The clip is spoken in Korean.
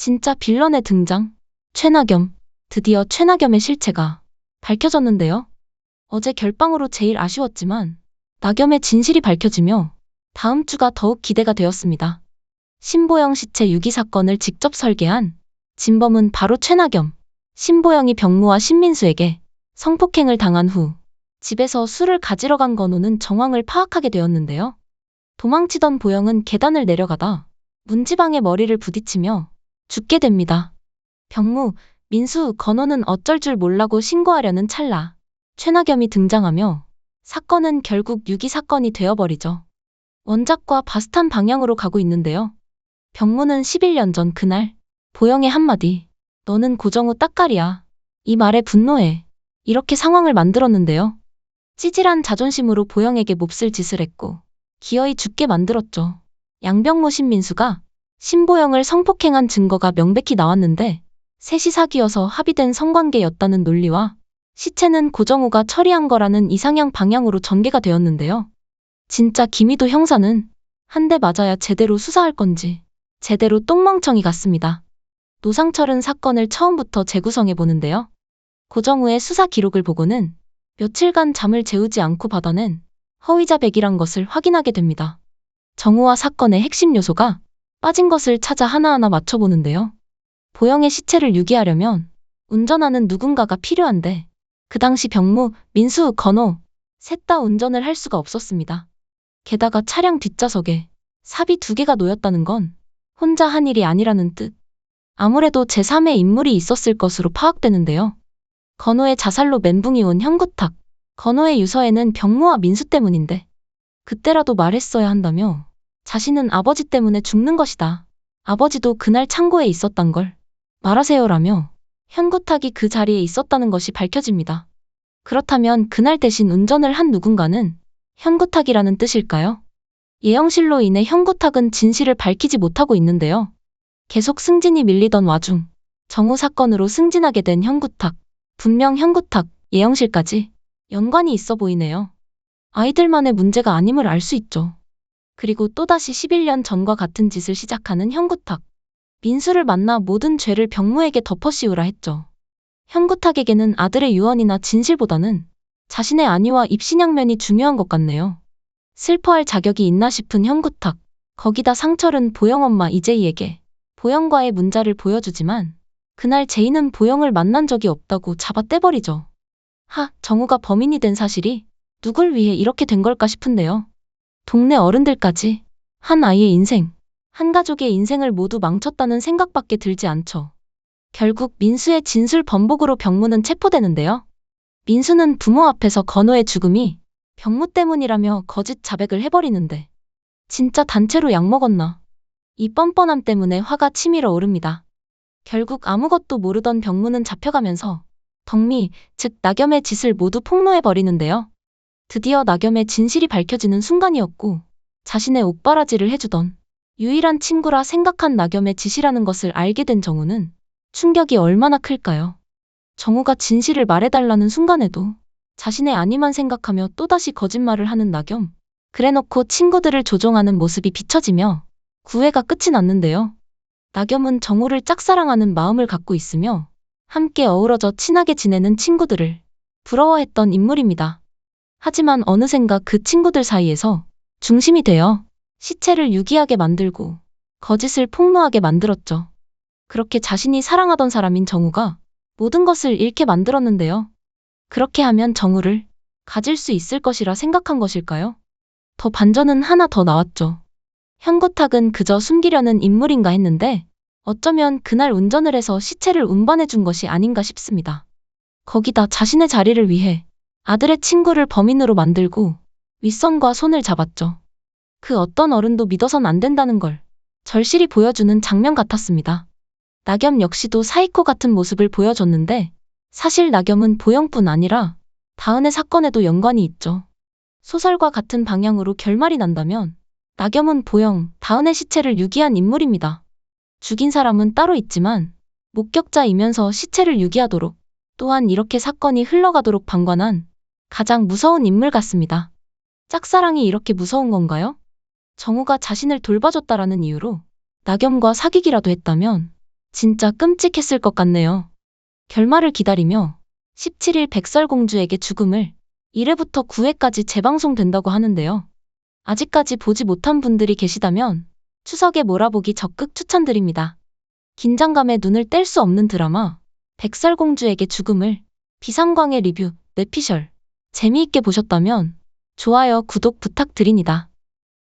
진짜 빌런의 등장. 최나겸. 드디어 최나겸의 실체가 밝혀졌는데요. 어제 결방으로 제일 아쉬웠지만 나겸의 진실이 밝혀지며 다음 주가 더욱 기대가 되었습니다. 신보영 시체 유기 사건을 직접 설계한 진범은 바로 최나겸. 신보영이 병무와 신민수에게 성폭행을 당한 후 집에서 술을 가지러 간 건우는 정황을 파악하게 되었는데요. 도망치던 보영은 계단을 내려가다 문지방에 머리를 부딪히며 죽게 됩니다. 병무, 민수, 건우는 어쩔 줄 몰라고 신고하려는 찰나 최나겸이 등장하며 사건은 결국 유기 사건이 되어버리죠. 원작과 바슷한 방향으로 가고 있는데요. 병무는 11년 전 그날 보영의 한마디 "너는 고정우 따까리야." 이 말에 분노해 이렇게 상황을 만들었는데요. 찌질한 자존심으로 보영에게 몹쓸 짓을 했고 기어이 죽게 만들었죠. 양병무 신민수가 신보영을 성폭행한 증거가 명백히 나왔는데 셋이 사귀어서 합의된 성관계였다는 논리와 시체는 고정우가 처리한 거라는 이상향 방향으로 전개가 되었는데요. 진짜 김희도 형사는 한 대 맞아야 제대로 수사할 건지 제대로 똥멍청이 같습니다. 노상철은 사건을 처음부터 재구성해 보는데요. 고정우의 수사 기록을 보고는 며칠간 잠을 재우지 않고 받아낸 허위자백이란 것을 확인하게 됩니다. 정우와 사건의 핵심 요소가 빠진 것을 찾아 하나하나 맞춰보는데요. 보영의 시체를 유기하려면 운전하는 누군가가 필요한데 그 당시 병무, 민수, 건호 셋 다 운전을 할 수가 없었습니다. 게다가 차량 뒷좌석에 삽이 2개가 놓였다는 건 혼자 한 일이 아니라는 뜻. 아무래도 제3의 인물이 있었을 것으로 파악되는데요. 건호의 자살로 멘붕이 온 형구탁. 건호의 유서에는 병무와 민수 때문인데 그때라도 말했어야 한다며 자신은 아버지 때문에 죽는 것이다. 아버지도 그날 창고에 있었단 걸 말하세요라며 현구탁이 그 자리에 있었다는 것이 밝혀집니다. 그렇다면 그날 대신 운전을 한 누군가는 현구탁이라는 뜻일까요? 예영실로 인해 현구탁은 진실을 밝히지 못하고 있는데요. 계속 승진이 밀리던 와중 정우 사건으로 승진하게 된 현구탁. 분명 현구탁, 예영실까지 연관이 있어 보이네요. 아이들만의 문제가 아님을 알 수 있죠. 그리고 또다시 11년 전과 같은 짓을 시작하는 현구탁. 민수를 만나 모든 죄를 병무에게 덮어씌우라 했죠. 현구탁에게는 아들의 유언이나 진실보다는 자신의 안위와 입신양면이 중요한 것 같네요. 슬퍼할 자격이 있나 싶은 현구탁. 거기다 상철은 보영 엄마 이재희에게 보영과의 문자를 보여주지만 그날 제이는 보영을 만난 적이 없다고 잡아 떼버리죠. 정우가 범인이 된 사실이 누굴 위해 이렇게 된 걸까 싶은데요. 동네 어른들까지 한 아이의 인생, 한 가족의 인생을 모두 망쳤다는 생각밖에 들지 않죠. 결국 민수의 진술 번복으로 병무는 체포되는데요. 민수는 부모 앞에서 건호의 죽음이 병무 때문이라며 거짓 자백을 해버리는데 진짜 단체로 약 먹었나? 이 뻔뻔함 때문에 화가 치밀어 오릅니다. 결국 아무것도 모르던 병무는 잡혀가면서 덕미, 즉 나겸의 짓을 모두 폭로해버리는데요. 드디어 나겸의 진실이 밝혀지는 순간이었고 자신의 옥바라지를 해주던 유일한 친구라 생각한 나겸의 짓이라는 것을 알게 된 정우는 충격이 얼마나 클까요? 정우가 진실을 말해달라는 순간에도 자신의 안위만 생각하며 또다시 거짓말을 하는 나겸. 그래놓고 친구들을 조종하는 모습이 비춰지며 구애가 끝이 났는데요. 나겸은 정우를 짝사랑하는 마음을 갖고 있으며 함께 어우러져 친하게 지내는 친구들을 부러워했던 인물입니다. 하지만 어느샌가 그 친구들 사이에서 중심이 되어 시체를 유기하게 만들고 거짓을 폭로하게 만들었죠. 그렇게 자신이 사랑하던 사람인 정우가 모든 것을 잃게 만들었는데요. 그렇게 하면 정우를 가질 수 있을 것이라 생각한 것일까요? 더 반전은 하나 더 나왔죠. 현구탁은 그저 숨기려는 인물인가 했는데 어쩌면 그날 운전을 해서 시체를 운반해 준 것이 아닌가 싶습니다. 거기다 자신의 자리를 위해 아들의 친구를 범인으로 만들고 윗선과 손을 잡았죠. 그 어떤 어른도 믿어선 안 된다는 걸 절실히 보여주는 장면 같았습니다. 나겸 역시도 사이코 같은 모습을 보여줬는데 사실 나겸은 보영뿐 아니라 다은의 사건에도 연관이 있죠. 소설과 같은 방향으로 결말이 난다면 나겸은 보영, 다은의 시체를 유기한 인물입니다. 죽인 사람은 따로 있지만 목격자이면서 시체를 유기하도록 또한 이렇게 사건이 흘러가도록 방관한 가장 무서운 인물 같습니다. 짝사랑이 이렇게 무서운 건가요? 정우가 자신을 돌봐줬다라는 이유로 나겸과 사귀기라도 했다면 진짜 끔찍했을 것 같네요. 결말을 기다리며 17일 백설공주에게 죽음을 1회부터 9회까지 재방송된다고 하는데요. 아직까지 보지 못한 분들이 계시다면 추석에 몰아보기 적극 추천드립니다. 긴장감에 눈을 뗄 수 없는 드라마 백설공주에게 죽음을 비상광의 리뷰 뇌피셜 재미있게 보셨다면 좋아요, 구독 부탁드립니다.